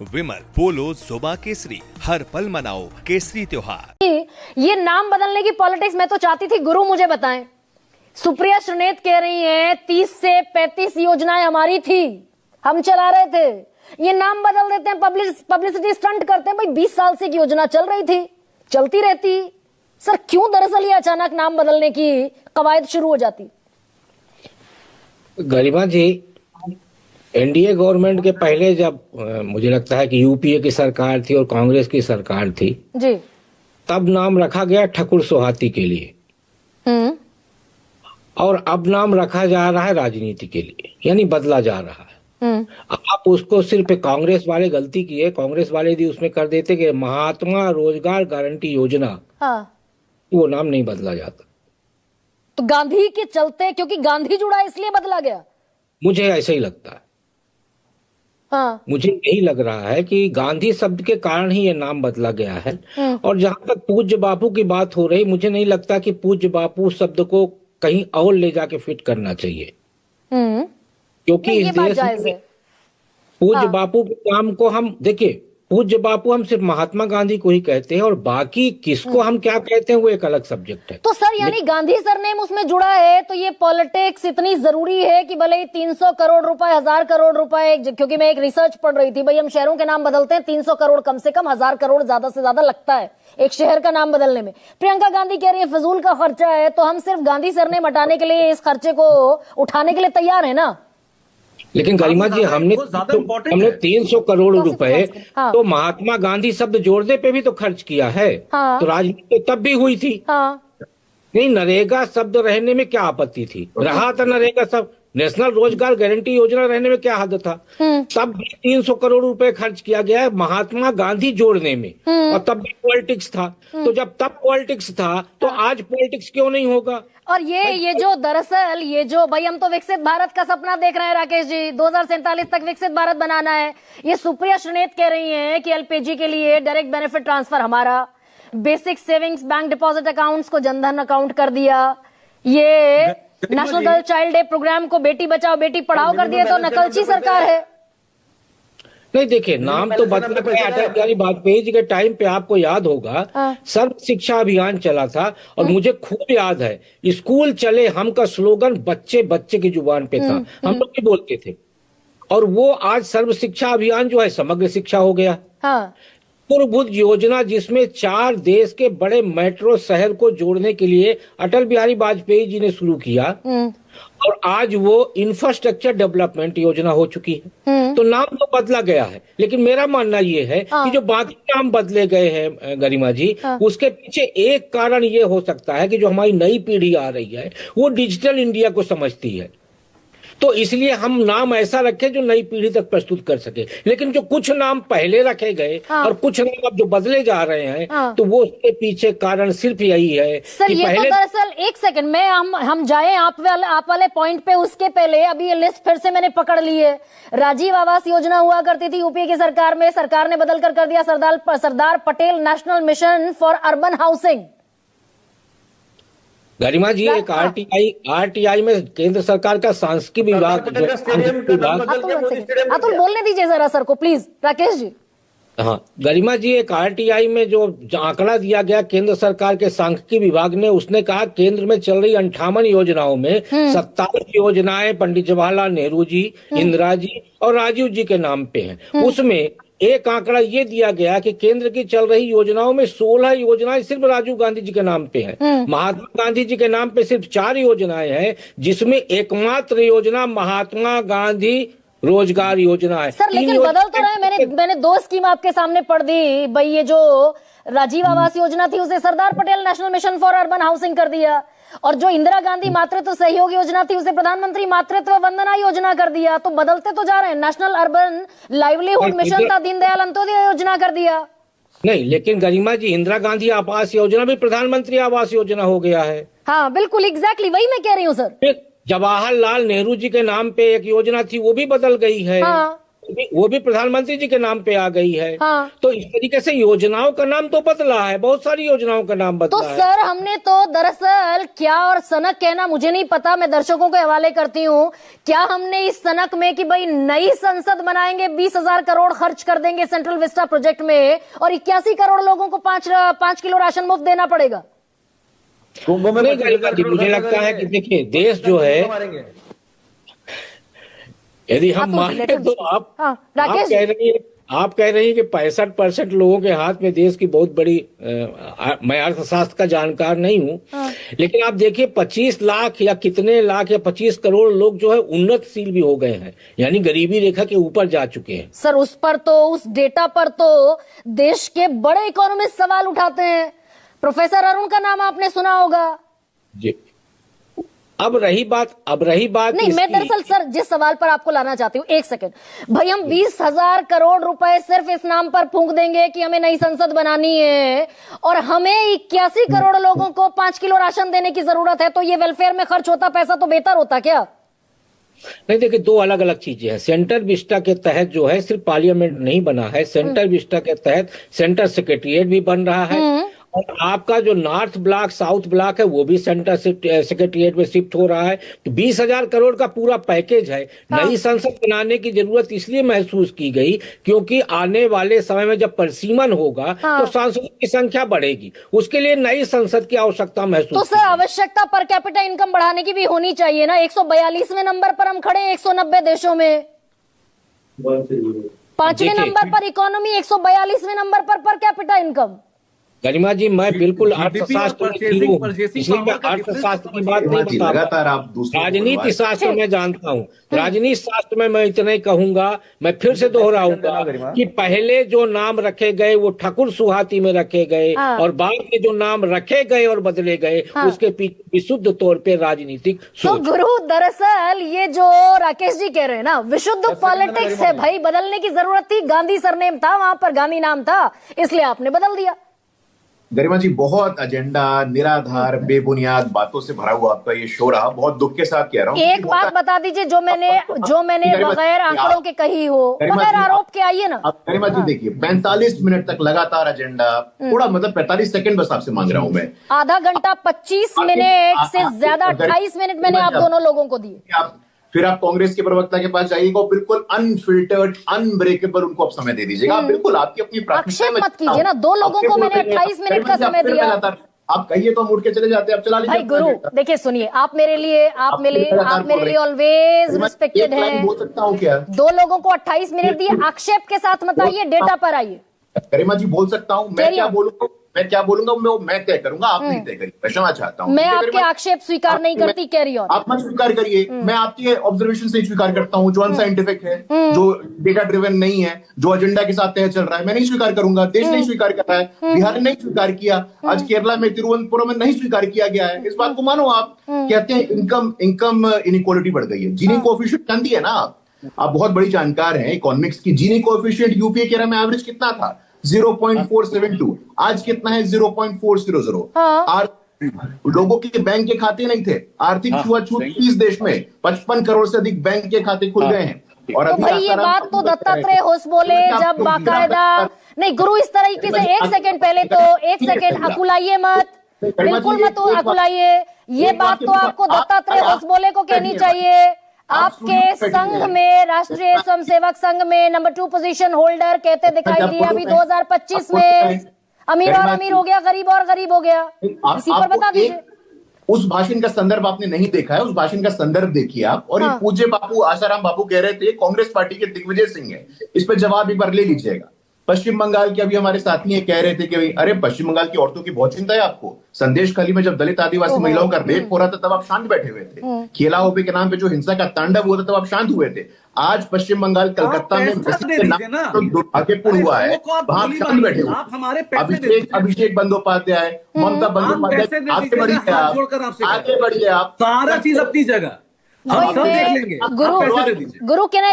विमल, पोलो, जोमा केसरी, हर पल मनाओ केसरी त्योहार। ये नाम बदलने की पॉलिटिक्स मैं तो चाहती थी, गुरु मुझे बताएं। सुप्रिया श्रीनेत कह रही हैं 30 से 35 योजनाएं हमारी थी, हम चला रहे थे। ये नाम बदल देते हैं, पब्लिसिटी स्टंट करते हैं। भाई 20 साल से की योजना चल रही थी, चलती रहती। सर क्यों दरअसल ये अचानक नाम बदलने की कवायद शुरू हो जाती? गरिमा जी, एनडीए गवर्नमेंट के पहले जब मुझे लगता है कि यूपीए की सरकार थी और कांग्रेस की सरकार थी जी, तब नाम रखा गया ठकुर सोहाती के लिए और अब नाम रखा जा रहा है राजनीति के लिए, यानी बदला जा रहा है। आप उसको सिर्फ कांग्रेस वाले गलती किए, कांग्रेस वाले भी उसमें कर देते कि महात्मा रोजगार गारंटी योजना, हाँ। वो नाम नहीं बदला जाता। तो गांधी के चलते, क्योंकि गांधी जुड़ा इसलिए बदला गया, मुझे ऐसा ही लगता है। हाँ। मुझे यही लग रहा है कि गांधी शब्द के कारण ही ये नाम बदला गया है। और जहां तक पूज्य बापू की बात हो रही, मुझे नहीं लगता कि पूज्य बापू शब्द को कहीं और ले जाके फिट करना चाहिए, क्योंकि नहीं, इस ये बात देश जायज में है। पूज्य हाँ। बापू के नाम को हम देखिए, पूज्य बापू हम सिर्फ महात्मा गांधी को ही कहते हैं और बाकी किसको हम क्या कहते हैं वो एक अलग सब्जेक्ट है। तो सर यानी गांधी सरनेम उसमें जुड़ा है, तो ये पॉलिटिक्स इतनी जरूरी है कि भले ही 300 करोड़ रुपए, 1000 करोड़ रुपए, क्योंकि मैं एक रिसर्च पढ़ रही थी, भाई हम शहरों के नाम बदलते हैं 300 करोड़ कम से कम, 1000 करोड़ ज्यादा से ज्यादा लगता है एक शहर का नाम बदलने में। प्रियंका गांधी कह रही है फजूल का खर्चा है, तो हम सिर्फ गांधी सरनेम हटाने के लिए, इस खर्चे को उठाने के लिए तैयार है ना। लेकिन गरिमा जी, हमने 300 करोड़ रुपए हाँ। तो महात्मा गांधी शब्द जोड़ने पे भी तो खर्च किया है। हाँ। तो राजनीति तब भी हुई थी। हाँ। नहीं, नरेगा शब्द रहने में क्या आपत्ति थी? रहा था नरेगा शब्द, नेशनल रोजगार गारंटी योजना रहने में क्या हद था? तब भी 300 करोड़ रुपए खर्च किया गया है महात्मा गांधी जोड़ने में, और तब भी पॉलिटिक्स था। तो जब तब पॉलिटिक्स था तो आज पॉलिटिक्स क्यों नहीं होगा? और ये जो दरअसल ये जो भाई हम तो विकसित भारत का सपना देख रहे हैं राकेश जी, 2047 तक विकसित भारत बनाना है। ये सुप्रिया श्रीनेत कह रही हैं कि एलपीजी के लिए डायरेक्ट बेनिफिट ट्रांसफर हमारा, basic savings bank deposit accounts को जनधन अकाउंट कर दिया, ये national girl child day program को बेटी बचाओ बेटी पढ़ाओ कर दिया। तो नकलची सरकार है। नहीं, देखिए, नाम तो बदला गया। अटल बिहारी वाजपेयी जी के टाइम पे आपको याद होगा सर्व शिक्षा अभियान चला था, और मुझे खूब याद है स्कूल चले हम का स्लोगन बच्चे बच्चे की जुबान पे था, हम लोग भी बोलते थे। और वो आज सर्व शिक्षा अभियान जो है समग्र शिक्षा हो गया। हाँ। पूर्वभूत योजना जिसमें 4 देश के बड़े मेट्रो शहर को जोड़ने के लिए अटल बिहारी वाजपेयी जी ने शुरू किया, और आज वो इंफ्रास्ट्रक्चर डेवलपमेंट योजना हो चुकी है। तो नाम तो बदला गया है, लेकिन मेरा मानना ये है कि जो बाकी नाम बदले गए हैं गरिमा जी, उसके पीछे एक कारण ये हो सकता है कि जो हमारी नई पीढ़ी आ रही है वो डिजिटल इंडिया को समझती है, तो इसलिए हम नाम ऐसा रखे जो नई पीढ़ी तक प्रस्तुत कर सके। लेकिन जो कुछ नाम पहले रखे गए और कुछ नाम अब जो बदले जा रहे हैं, तो वो उसके पीछे कारण सिर्फ यही है सर कि ये पहले तो दरअसल एक सेकंड में हम जाए आप वाले पॉइंट पे, उसके पहले अभी ये लिस्ट फिर से मैंने पकड़ ली है। राजीव आवास योजना हुआ करती थी यूपीए की सरकार में, सरकार ने बदल कर दिया Sardar Patel national mission for urban housing. Garima ji, एक आरटीआई में केंद्र सरकार का सांख्यिकी विभाग, अतुल बोलने दीजिए जरा सर को प्लीज, राकेश जी। हाँ गरिमा जी, एक आरटीआई में जो आंकड़ा दिया गया केंद्र सरकार के सांख्यिकी विभाग ने, उसने कहा केंद्र में चल रही 58 योजनाओं में 27 योजनाएं पंडित जवाहरलाल नेहरू जी, इंदिरा जी और राजीव जी के नाम पे हैं। उसमें एक आंकड़ा ये दिया गया कि केंद्र की चल रही योजनाओं में 16 योजनाएं सिर्फ राजीव गांधी जी के नाम पे हैं। महात्मा गांधी जी के नाम पे सिर्फ 4 योजनाएं हैं, जिसमें एकमात्र योजना महात्मा गांधी रोजगार योजना है। सर लेकिन बदल तो रहे, मैंने 2 स्कीम आपके सामने पढ़ दी भाई। ये जो राजीव आवास योजना थी उसे Sardar Patel national mission for urban housing कर दिया, और जो इंदिरा गांधी मातृत्व सहयोग योजना थी उसे प्रधानमंत्री मातृत्व वंदना योजना कर दिया। तो बदलते तो जा रहे हैं। नेशनल अर्बन लाइवलीहुड मिशन था, दीनदयाल अंत्योदय योजना कर दिया। नहीं, लेकिन गरिमा जी, इंदिरा गांधी आवास योजना भी प्रधानमंत्री आवास योजना हो गया है। हाँ बिल्कुल, एग्जैक्टली वही मैं कह रही हूँ सर। जवाहरलाल नेहरू जी के नाम पे एक योजना थी, वो भी बदल गई है। वो भी प्रधानमंत्री जी के नाम पे आ गई है। हाँ। तो इस तरीके से योजनाओं का नाम तो बदला है, बहुत सारी योजनाओं का नाम तो बदला है। सर हमने तो दरअसल क्या और सनक कहना मुझे नहीं पता, मैं दर्शकों के हवाले करती हूँ, क्या हमने इस सनक में कि भाई नई संसद बनाएंगे, 20,000 करोड़ खर्च कर देंगे सेंट्रल विस्टा प्रोजेक्ट में और 81 करोड़ लोगों को 5 किलो राशन मुफ्त देना पड़ेगा? मुझे लगता है कि देखिए देश जो है, यदि हम माने तो राकेश आप कह रही हैं कि 65% लोगों के हाथ में देश की बहुत बड़ी मैं अर्थशास्त्र का जानकार नहीं हूं, लेकिन आप देखिए 25 लाख या कितने लाख या 25 करोड़ लोग जो है उन्नतशील भी हो गए हैं, यानी गरीबी रेखा के ऊपर जा चुके हैं। सर उस पर तो, उस डेटा पर तो देश के बड़े इकोनॉमिस्ट सवाल उठाते हैं। प्रोफेसर अरुण का नाम आपने सुना होगा जी। अब रही बात नहीं, मैं दरअसल सर जिस सवाल पर आपको लाना चाहती हूँ, एक सेकंड भाई, हम 20,000 करोड़ रुपए सिर्फ इस नाम पर फूंक देंगे कि हमें नई संसद बनानी है और हमें 81 करोड़ लोगों को 5 किलो राशन देने की जरूरत है, तो ये वेलफेयर में खर्च होता पैसा तो बेहतर होता क्या? नहीं, देखिए दो अलग अलग चीजें हैं। सेंटर विस्टा के तहत जो है सिर्फ पार्लियामेंट नहीं बना है, सेंटर विस्टा के तहत सेंटर सेक्रेटरिएट भी बन रहा है और आपका जो नॉर्थ ब्लॉक साउथ ब्लॉक है वो भी सेंटर सेक्रेटरिएट में शिफ्ट हो रहा है। तो 20,000 करोड़ का पूरा पैकेज है। नई संसद बनाने की जरूरत इसलिए महसूस की गई क्योंकि आने वाले समय में जब परिसीमन होगा तो सांसदों की संख्या बढ़ेगी, उसके लिए नई संसद की आवश्यकता महसूस। तो सर आवश्यकता पर कैपिटा इनकम बढ़ाने की भी होनी चाहिए ना। 142वें नंबर पर हम खड़े हैं 190 देशों में, 5वें नंबर पर इकोनॉमी, 142वें नंबर पर कैपिटा इनकम। गरिमा जी, मैं बिल्कुल अर्थशास्त्र इसलिए मैं अर्थशास्त्र की बात नहीं बता रहा, राजनीति शास्त्र में जानता हूँ। राजनीति शास्त्र में मैं इतना ही कहूंगा, मैं फिर से दोहराऊंगा कि पहले जो नाम रखे गए वो ठाकुर सुहाती में रखे गए और बाद में जो नाम रखे गए और बदले गए उसके पीछे विशुद्ध तौर पे राजनीतिक तो गुरु दरअसल ये जो राकेश जी कह रहे हैं ना, विशुद्ध पॉलिटिक्स है भाई, बदलने की जरूरत थी। गांधी सरनेम था वहां पर, गांधी नाम था, इसलिए आपने बदल दिया। गरिमा जी, बहुत एजेंडा, निराधार, बेबुनियाद बातों से भरा हुआ आपका ये शो रहा। बहुत दुख के साथ कह रहा हूँ। एक बात बता दीजिए जो मैंने बगैर आंकड़ों के कही हो, बगैर आरोप के, आइए ना। गरिमा जी देखिए, 45 मिनट तक लगातार एजेंडा, थोड़ा मतलब 45 सेकंड बस आपसे मांग रहा हूँ मैं। आधा घंटा 25 मिनट से ज्यादा 28 मिनट मैंने आप दोनों लोगों को दिए। फिर आप कांग्रेस के प्रवक्ता के पास जाइएगा, बिल्कुल अनफिल्टर्ड, अनब्रेकेबल उनको आप समय दे दीजिएगा। आप बिल्कुल आपकी अपनी प्राथमिकता मत कीजिए ना, दो लोगों को मैंने 28 मिनट का समय दिया। आप कहिए तो हम उठ के चले जाते हैं, आप चला लीजिए। भाई गुरु देखिए, सुनिए, आप मेरे लिए ऑलवेज रिस्पेक्टेड हैं। बोल सकता हूँ क्या? दो लोगों को 28 मिनट दिए, आक्षेप के साथ मत आइए, डेटा पर आइए। गरिमा जी बोल सकता हूँ, मैं क्या बोलूंगा मैं तय करूंगा, आप नहीं तय करिए। मैं क्षमा चाहता हूँ, मैं आपके आक्षेप स्वीकार नहीं करती, कैरी ऑन। आप मत स्वीकार करिए, मैं आपके ऑब्जर्वेशन से स्वीकार करता हूँ जो अनसाइंटिफिक है, जो डेटा ड्रिवन नहीं है, जो एजेंडा के साथ तय चल रहा है, मैं नहीं स्वीकार करूंगा। देश नहीं स्वीकार कर रहा है, बिहार ने नहीं स्वीकार किया, आज केरला में तिरुवनंतपुरम में नहीं स्वीकार किया गया है। इस बात को मानो। आप कहते हैं इनकम इनइक्वालिटी बढ़ गई है, जीनी कोएफिशिएंट जानती है ना आप बहुत बड़ी जानकार हैं इकोनॉमिक्स की। जीनी कोएफिशिएंट यूपीए केरला में एवरेज कितना था? 0.472। आज कितना है? 0.400। लोगों के बैंक के खाते नहीं थे। आर्थिक छुआछूत इस देश में 55 करोड़ से अधिक बैंक के खाते खुल गए हैं। और तो भाई ये बात तो दत्तात्रेय होश बोले जब बाकायदा नहीं गुरु इस तरीके से। एक सेकंड पहले तो एक सेकंड अकुलाइए मत, बिल्कुल मत अकुलाइए। ये बात तो आपको दत्तात्रेय होश बोले को कहनी चाहिए। आपके संघ में, राष्ट्रीय स्वयंसेवक संघ में नंबर 2 पोजीशन होल्डर कहते दिखाई दिए अभी 2025 में। अमीर और अमीर हो गया, गरीब और गरीब हो गया। इसी पर बता दीजिए। उस भाषण का संदर्भ आपने नहीं देखा है, उस भाषण का संदर्भ देखिए आप। और ये पूज्य बापू आसाराम बापू कह रहे थे कांग्रेस पार्टी के दिग्विजय सिंह है, इस पर जवाब एक बार ले लीजिएगा। पश्चिम बंगाल के अभी हमारे साथी हैं, कह रहे थे कि अरे पश्चिम बंगाल की औरतों की बहुत चिंता है आपको। संदेश खाली में जब दलित आदिवासी महिलाओं का रेप हो रहा था तब आप शांत बैठे हुए थे। खेला ओबे के नाम पे जो हिंसा का तांडव हुआ था तब आप शांत हुए थे। आज पश्चिम बंगाल कलकत्ता में दुर्भाग्यपूर्ण हुआ है, वहां आप शांत बैठे हुए। अभिषेक बंदोपाध्याय, ममता बंदोपाध्याय, आगे बढ़िए आप, सारा चीज अपनी जगह हम सब देख लेंगे। गुरु